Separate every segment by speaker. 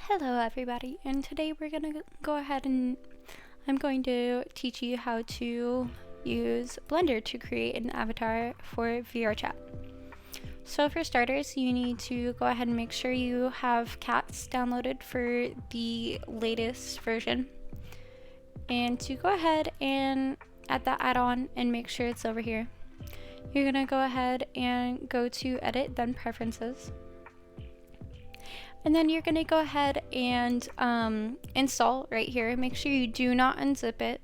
Speaker 1: Hello everybody, and today we're gonna go ahead and I'm going to teach you how to use Blender to create an avatar for vrchat. So for starters, you need to go ahead and make sure you have cats downloaded for the latest version, and to go ahead and add that add-on and make sure it's over here. You're gonna go ahead and go to edit, then preferences. And then you're going to go ahead and install right here. Make sure you do not unzip it.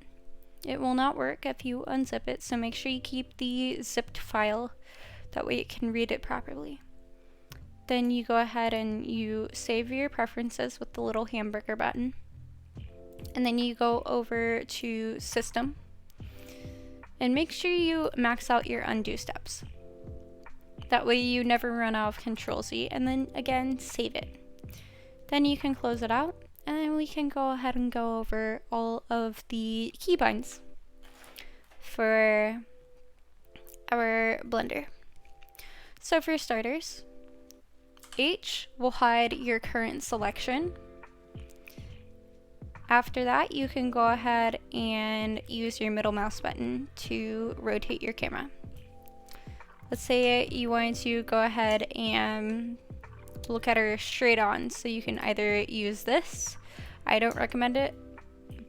Speaker 1: It will not work if you unzip it, so make sure you keep the zipped file. That way it can read it properly. Then you go ahead and you save your preferences with the little hamburger button. And then you go over to System. And make sure you max out your undo steps. That way you never run out of Control Z. And then again, save it. Then you can close it out, and then we can go ahead and go over all of the keybinds for our Blender. So for starters, H will hide your current selection. After that, you can go ahead and use your middle mouse button to rotate your camera. Let's say you wanted to go ahead and look at her straight on, so you can either use this, I don't recommend it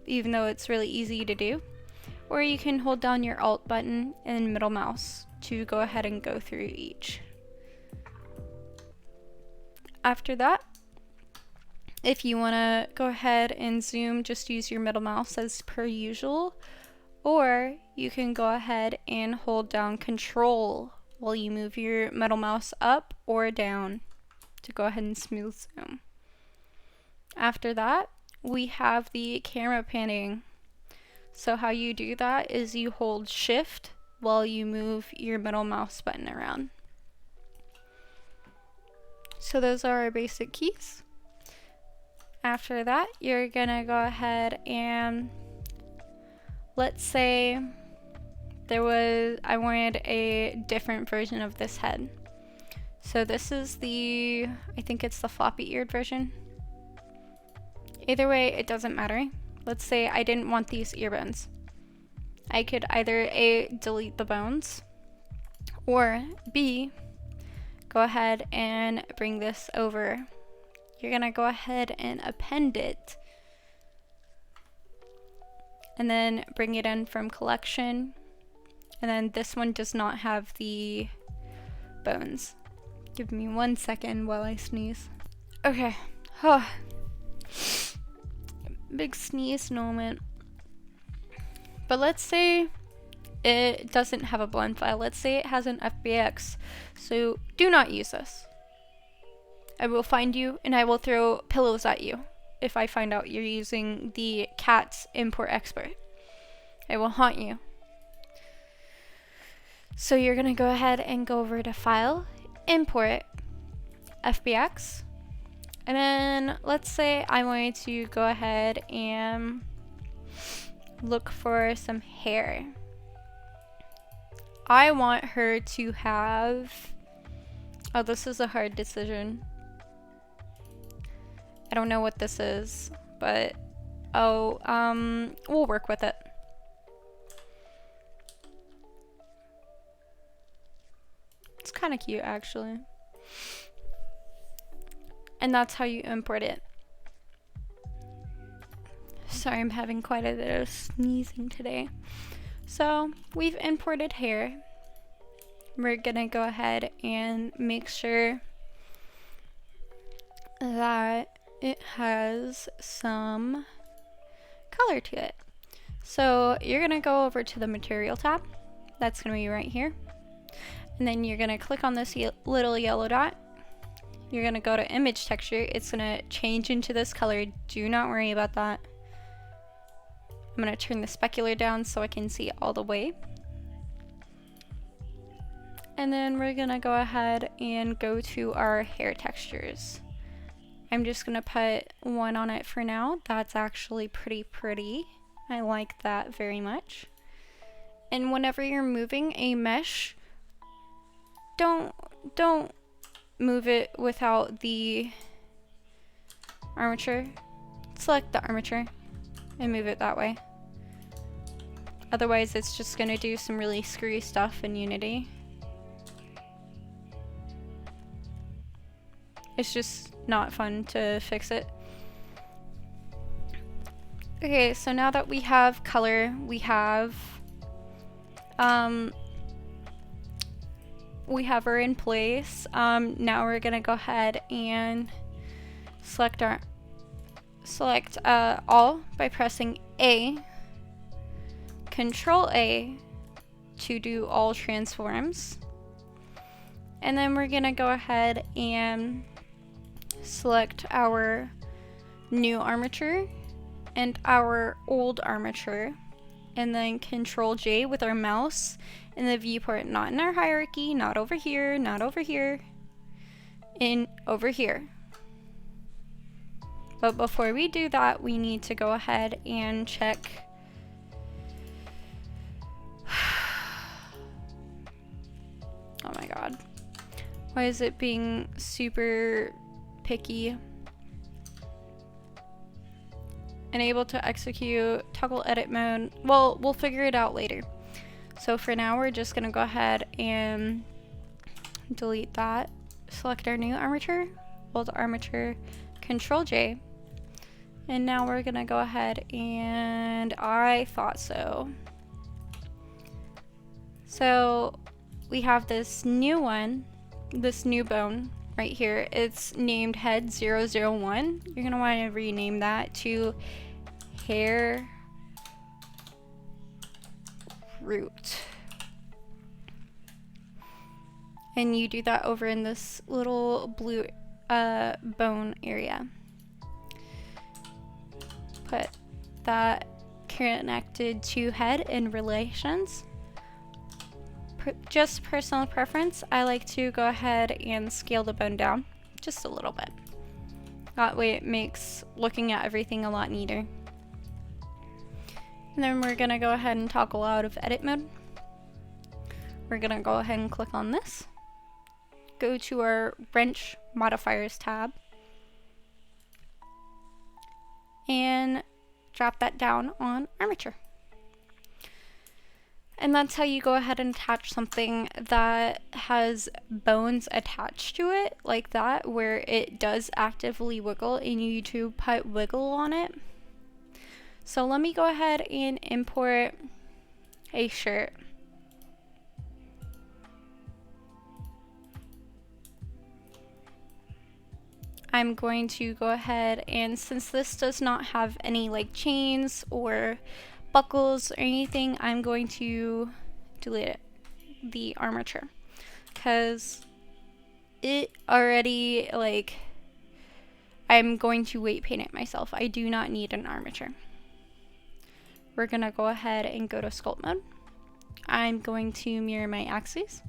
Speaker 1: even though it's really easy to do, or you can hold down your alt button and middle mouse to go ahead and go through each. After that, if you want to go ahead and zoom, just use your middle mouse as per usual, or you can go ahead and hold down Control while you move your middle mouse up or down to go ahead and smooth zoom. After that, we have the camera panning. So how you do that is you hold Shift while you move your middle mouse button around. So those are our basic keys. After that, you're gonna go ahead and let's say I wanted a different version of this head. So this is I think it's the floppy-eared version. Either way, it doesn't matter. Let's say I didn't want these ear bones. I could either A, delete the bones, or B, go ahead and bring this over. You're gonna go ahead and append it, and then bring it in from collection, and then this one does not have the bones. Give me 1 second while I sneeze. Okay. Oh. Big sneeze moment. But let's say it doesn't have a blend file. Let's say it has an FBX. So do not use this. I will find you and I will throw pillows at you if I find out you're using the cat's import export. I will haunt you. So you're gonna go ahead and go over to File, Import, FBX, and then let's say I wanted to go ahead and look for some hair. I want her to have, oh, this is a hard decision. I don't know what this is, but we'll work with it. It's kind of cute actually. And that's how you import it. Sorry, I'm having quite a bit of sneezing today. So we've imported hair. We're gonna go ahead and make sure that it has some color to it. So you're gonna go over to the material tab. That's gonna be right here. And then you're gonna click on this little yellow dot. You're gonna go to image texture. It's gonna change into this color. Do not worry about that. I'm gonna turn the specular down so I can see all the way. And then we're gonna go ahead and go to our hair textures. I'm just gonna put one on it for now. That's actually pretty. I like that very much. And whenever you're moving a mesh, don't move it without the armature, select the armature and move it that way. Otherwise it's just gonna do some really screwy stuff in Unity. It's just not fun to fix it. Okay, so now that we have color, we have her in place. Now we're gonna go ahead and select all by pressing A, Control A to do all transforms, and then we're gonna go ahead and select our new armature and our old armature, and then Control J with our mouse in the viewport, not in our hierarchy, not over here, not over here, in over here. But before we do that, we need to go ahead and check oh my god, why is it being super picky? Unable to execute, toggle edit mode. Well, we'll figure it out later. So for now, we're just gonna go ahead and delete that. Select our new armature, old armature, Control J. And now we're gonna go ahead and I thought so. So we have this new one, this new bone right here. It's named head 001. You're gonna want to rename that to hair root. And you do that over in this little blue bone area. Put that connected to head in relations. Just personal preference, I like to go ahead and scale the bone down just a little bit. That way it makes looking at everything a lot neater. And then we're gonna go ahead and toggle out of edit mode. We're gonna go ahead and click on this. Go to our wrench modifiers tab. And drop that down on armature. And that's how you go ahead and attach something that has bones attached to it, like that, where it does actively wiggle and you need to put wiggle on it. So let me go ahead and import a shirt. I'm going to go ahead and, since this does not have any like chains or buckles or anything, I'm going to delete it, the armature, because it already, like, I'm going to weight paint it myself. I do not need an armature. We're gonna go ahead and go to sculpt mode. I'm going to mirror my axes.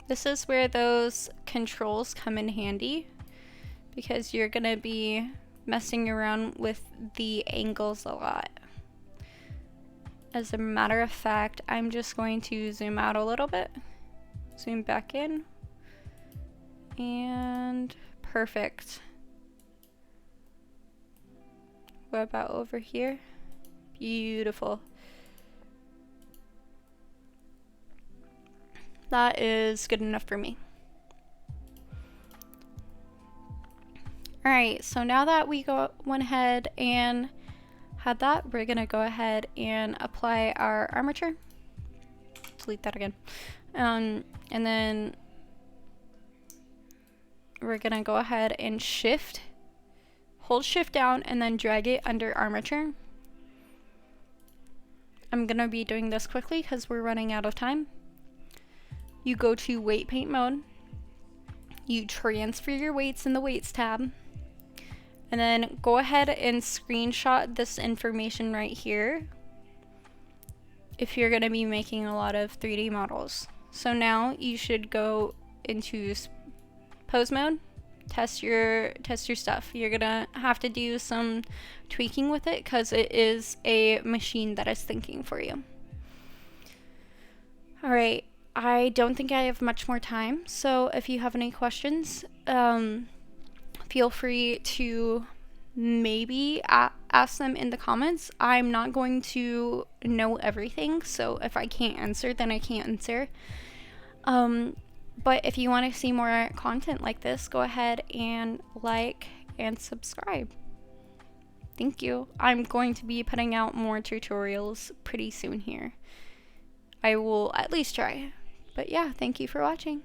Speaker 1: This is where those controls come in handy, because you're gonna be messing around with the angles a lot. As a matter of fact, I'm just going to zoom out a little bit, zoom back in, and perfect. What about over here? Beautiful. That is good enough for me. Alright, so now that we went ahead and had that, we're gonna go ahead and apply our armature. Delete that again. And then we're gonna go ahead and hold shift down and then drag it under armature. I'm gonna be doing this quickly because we're running out of time. You go to weight paint mode. You transfer your weights in the weights tab. And then go ahead and screenshot this information right here if you're going to be making a lot of 3D models. So now you should go into pose mode, test your stuff. You're going to have to do some tweaking with it because it is a machine that is thinking for you. Alright, I don't think I have much more time, so if you have any questions, feel free to maybe ask them in the comments. I'm not going to know everything, so if I can't answer, then I can't answer. But if you want to see more content like this, go ahead and like and subscribe. Thank you. I'm going to be putting out more tutorials pretty soon here. I will at least try. But yeah, thank you for watching.